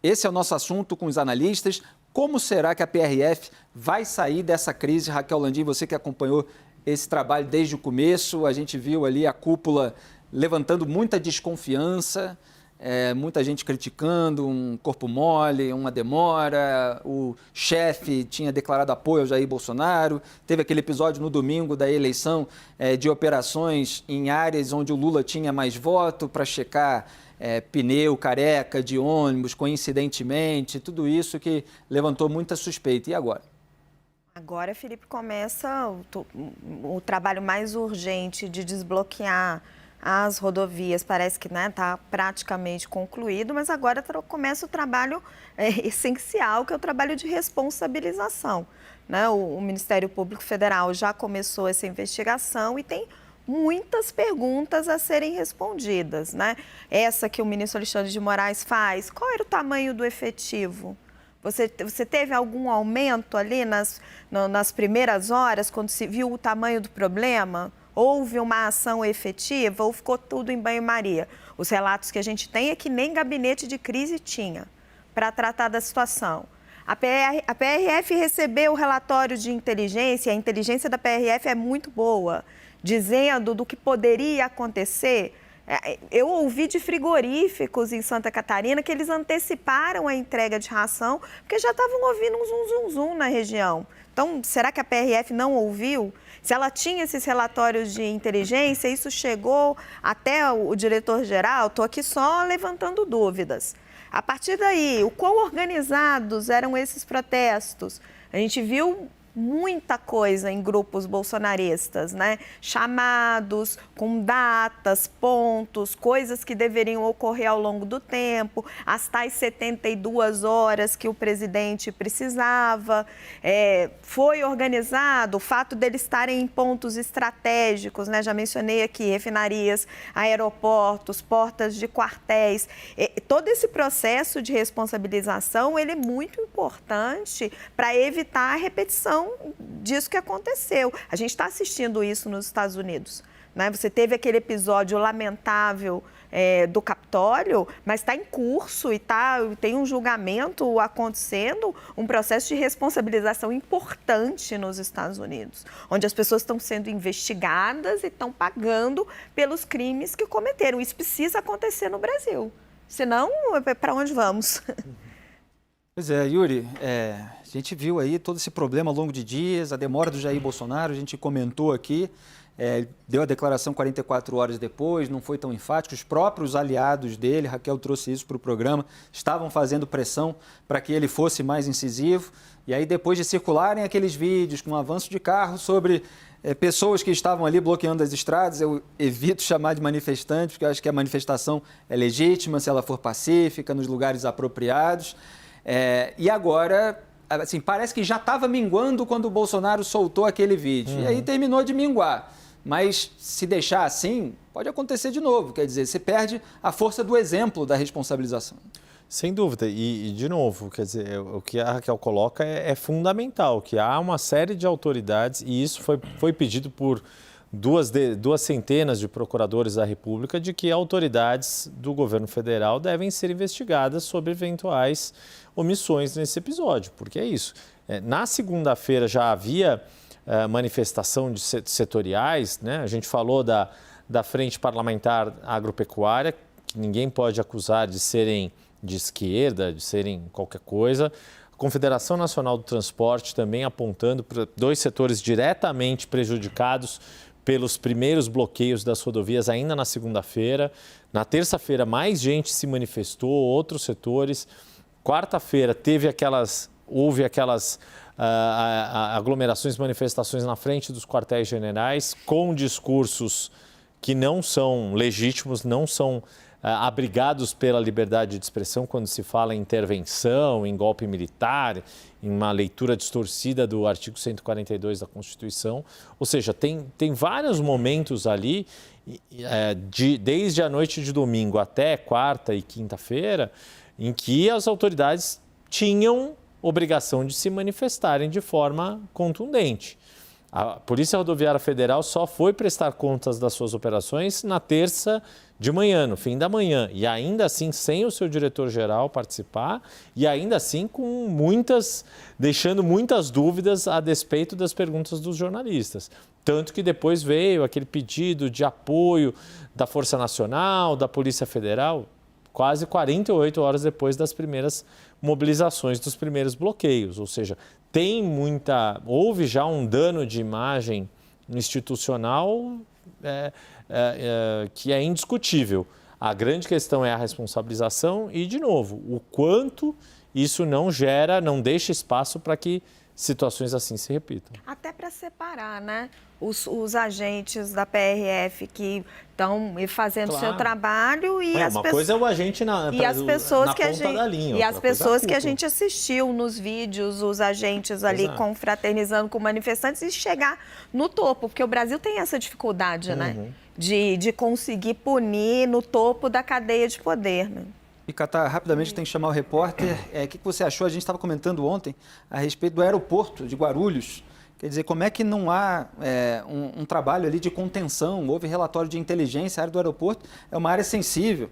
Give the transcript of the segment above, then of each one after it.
Esse é o nosso assunto com os analistas. Como será que a PRF vai sair dessa crise? Raquel Landim, você que acompanhou esse trabalho desde o começo, a gente viu ali a cúpula levantando muita desconfiança, muita gente criticando, um corpo mole, uma demora, o chefe tinha declarado apoio ao Jair Bolsonaro, teve aquele episódio no domingo da eleição de operações em áreas onde o Lula tinha mais voto para checar pneu careca de ônibus, coincidentemente, tudo isso que levantou muita suspeita. E agora? Agora, Felipe, começa o trabalho mais urgente de desbloquear as rodovias. Parece que está praticamente concluído, mas agora começa o trabalho essencial, que é o trabalho de responsabilização. Né? O Ministério Público Federal já começou essa investigação e tem muitas perguntas a serem respondidas, né? Essa que o ministro Alexandre de Moraes faz, qual era o tamanho do efetivo? Você teve algum aumento ali nas primeiras horas, quando se viu o tamanho do problema? Houve uma ação efetiva ou ficou tudo em banho-maria? Os relatos que a gente tem é que nem gabinete de crise tinha para tratar da situação. A PRF recebeu o relatório de inteligência, a inteligência da PRF é muito boa, dizendo do que poderia acontecer. Eu ouvi de frigoríficos em Santa Catarina que eles anteciparam a entrega de ração porque já estavam ouvindo um zum-zum-zum na região. Então, será que a PRF não ouviu? Se ela tinha esses relatórios de inteligência, isso chegou até o diretor-geral? Estou aqui só levantando dúvidas. A partir daí, o quão organizados eram esses protestos? A gente viu muita coisa em grupos bolsonaristas, né? Chamados com datas, pontos, coisas que deveriam ocorrer ao longo do tempo, as tais 72 horas que o presidente precisava. Foi organizado o fato deles estarem em pontos estratégicos, né? Já mencionei aqui, refinarias, aeroportos, portas de quartéis. Todo esse processo de responsabilização, ele é muito importante para evitar a repetição disso que aconteceu. A gente está assistindo isso nos Estados Unidos, né? Você teve aquele episódio lamentável do Capitólio, mas está em curso e tem um julgamento acontecendo, um processo de responsabilização importante nos Estados Unidos, onde as pessoas estão sendo investigadas e estão pagando pelos crimes que cometeram. Isso precisa acontecer no Brasil, senão, para onde vamos? Pois é, Yuri, a gente viu aí todo esse problema ao longo de dias, a demora do Jair Bolsonaro, a gente comentou aqui, deu a declaração 44 horas depois, não foi tão enfático, os próprios aliados dele, Raquel trouxe isso para o programa, estavam fazendo pressão para que ele fosse mais incisivo, e aí depois de circularem aqueles vídeos com um avanço de carro sobre pessoas que estavam ali bloqueando as estradas, eu evito chamar de manifestantes, porque eu acho que a manifestação é legítima se ela for pacífica, nos lugares apropriados. E agora, assim, parece que já estava minguando quando o Bolsonaro soltou aquele vídeo. E aí terminou de minguar. Mas se deixar assim, pode acontecer de novo. Quer dizer, você perde a força do exemplo da responsabilização. Sem dúvida. E de novo, quer dizer, o que a Raquel coloca é fundamental, que há uma série de autoridades, e isso foi pedido por duas centenas de procuradores da República, de que autoridades do governo federal devem ser investigadas sobre eventuais omissões nesse episódio, porque é isso. Na segunda-feira já havia manifestação de setoriais, né? A gente falou da Frente Parlamentar Agropecuária, que ninguém pode acusar de serem de esquerda, de serem qualquer coisa. A Confederação Nacional do Transporte também apontando para dois setores diretamente prejudicados pelos primeiros bloqueios das rodovias ainda na segunda-feira. Na terça-feira, mais gente se manifestou, outros setores. Quarta-feira, houve aquelas aglomerações, manifestações na frente dos quartéis generais, com discursos que não são legítimos, não são abrigados pela liberdade de expressão quando se fala em intervenção, em golpe militar, em uma leitura distorcida do artigo 142 da Constituição. Ou seja, tem vários momentos ali, desde a noite de domingo até quarta e quinta-feira, em que as autoridades tinham obrigação de se manifestarem de forma contundente. A Polícia Rodoviária Federal só foi prestar contas das suas operações na terça de manhã, no fim da manhã. E ainda assim, sem o seu diretor-geral participar, e ainda assim deixando muitas dúvidas a despeito das perguntas dos jornalistas. Tanto que depois veio aquele pedido de apoio da Força Nacional, da Polícia Federal, quase 48 horas depois das primeiras mobilizações, dos primeiros bloqueios. Ou seja, houve já um dano de imagem institucional que é indiscutível. A grande questão é a responsabilização e, de novo, o quanto isso não deixa espaço para que situações assim se repitam. Até para separar, né? Os agentes da PRF que estão fazendo o seu trabalho e as pessoas. Coisa é o agente na ponta da linha. E as pessoas que a gente assistiu nos vídeos, os agentes ali confraternizando com manifestantes e chegar no topo, porque o Brasil tem essa dificuldade, né? De conseguir punir no topo da cadeia de poder, né? E, Catar, rapidamente tem que chamar o repórter. O que você achou? A gente estava comentando ontem a respeito do aeroporto de Guarulhos. Quer dizer, como é que não há um trabalho ali de contenção? Houve relatório de inteligência, a área do aeroporto é uma área sensível.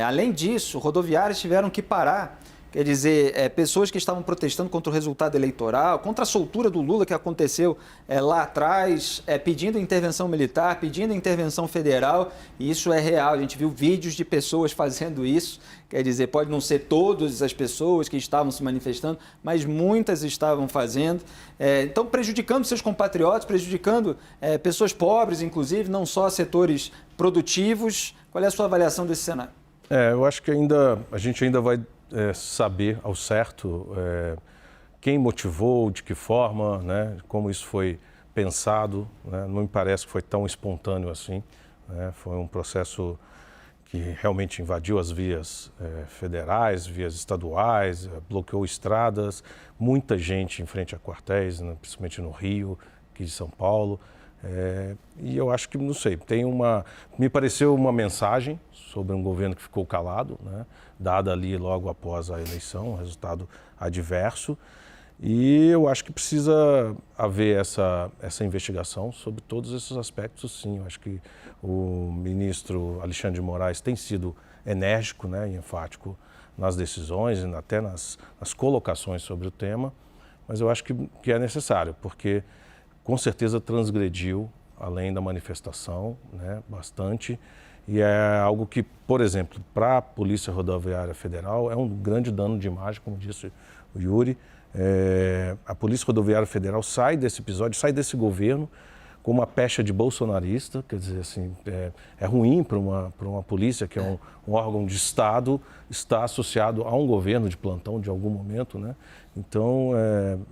Além disso, rodoviários tiveram que parar. Quer dizer, pessoas que estavam protestando contra o resultado eleitoral, contra a soltura do Lula que aconteceu lá atrás, pedindo intervenção militar, pedindo intervenção federal, e isso é real. A gente viu vídeos de pessoas fazendo isso. Quer dizer, pode não ser todas as pessoas que estavam se manifestando, mas muitas estavam fazendo. Então, prejudicando seus compatriotas, prejudicando pessoas pobres, inclusive, não só setores produtivos. Qual é a sua avaliação desse cenário? Eu acho que a gente ainda vai saber ao certo quem motivou, de que forma, né, como isso foi pensado. Né? Não me parece que foi tão espontâneo assim. Né? Foi um processo que realmente invadiu as vias federais, vias estaduais, bloqueou estradas, muita gente em frente a quartéis, né, principalmente no Rio, aqui de São Paulo. E eu acho que, não sei, me pareceu uma mensagem sobre um governo que ficou calado, né, dada ali logo após a eleição, um resultado adverso. E eu acho que precisa haver essa investigação sobre todos esses aspectos, sim. Eu acho que o ministro Alexandre de Moraes tem sido enérgico, né, e enfático nas decisões e até nas colocações sobre o tema, mas eu acho que é necessário, porque com certeza transgrediu, além da manifestação, né, bastante, e é algo que, por exemplo, para a Polícia Rodoviária Federal é um grande dano de imagem, como disse o Yuri. A Polícia Rodoviária Federal sai desse episódio, sai desse governo com uma pecha de bolsonarista, quer dizer, assim, é ruim para uma polícia, que é um órgão de Estado, estar associado a um governo de plantão de algum momento, né? Então,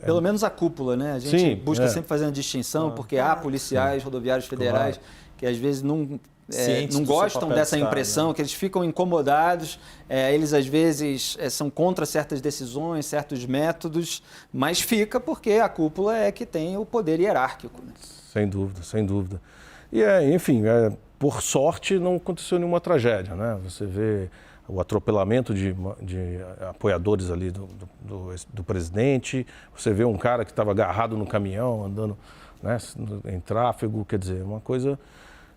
Pelo menos a cúpula, né? A gente busca sempre fazer uma distinção, porque há policiais rodoviários federais que às vezes não gostam dessa impressão, né? Que eles ficam incomodados, eles às vezes são contra certas decisões, certos métodos, mas fica porque a cúpula é que tem o poder hierárquico, né? Sem dúvida, sem dúvida. E, enfim, por sorte não aconteceu nenhuma tragédia, né? Você vê o atropelamento de apoiadores ali do presidente, você vê um cara que estava agarrado no caminhão, andando, né, em tráfego, quer dizer, uma coisa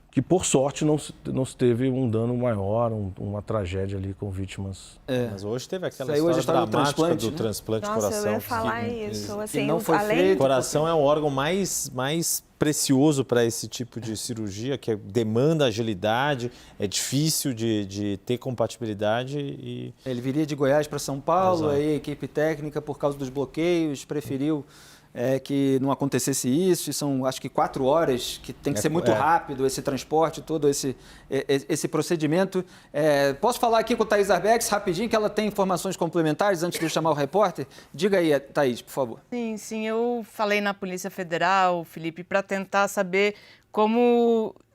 que, por sorte, não se teve um dano maior, uma tragédia ali com vítimas. Mas hoje teve aquela história dramática do transplante de coração. Nossa, eu ia falar isso. Assim, não foi feito. O coração é o órgão mais precioso para esse tipo de cirurgia, que demanda agilidade, é difícil de ter compatibilidade. Ele viria de Goiás para São Paulo, aí a equipe técnica, por causa dos bloqueios, preferiu que não acontecesse isso, e são acho que 4 horas, que tem que ser muito rápido esse transporte, todo esse procedimento. Posso falar aqui com a Thaís Arbex rapidinho, que ela tem informações complementares antes de eu chamar o repórter? Diga aí, Thaís, por favor. Sim, eu falei na Polícia Federal, Felipe, para tentar saber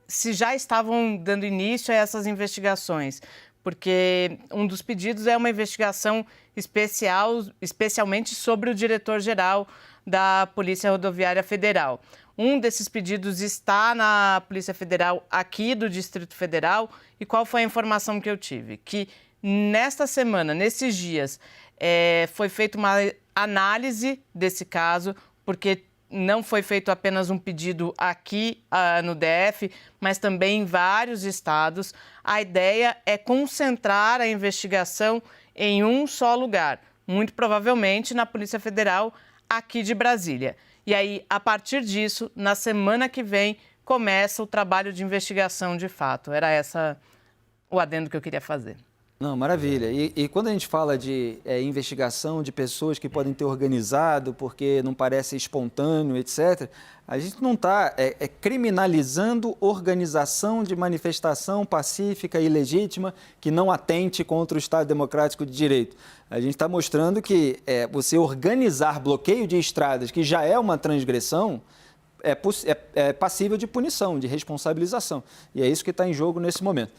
se já estavam dando início a essas investigações, porque um dos pedidos é uma investigação especialmente sobre o diretor-geral da Polícia Rodoviária Federal. Um desses pedidos está na Polícia Federal aqui do Distrito Federal. E qual foi a informação que eu tive? Que nesta semana, nesses dias, foi feita uma análise desse caso, porque não foi feito apenas um pedido aqui no DF, mas também em vários estados. A ideia é concentrar a investigação em um só lugar, muito provavelmente na Polícia Federal aqui de Brasília. E aí, a partir disso, na semana que vem, começa o trabalho de investigação de fato. Era essa o adendo que eu queria fazer. Não, maravilha. E quando a gente fala de investigação de pessoas que podem ter organizado porque não parece espontâneo, etc., a gente não está criminalizando organização de manifestação pacífica e legítima que não atente contra o Estado Democrático de Direito. A gente está mostrando que você organizar bloqueio de estradas, que já é uma transgressão, é passível de punição, de responsabilização. E é isso que está em jogo nesse momento.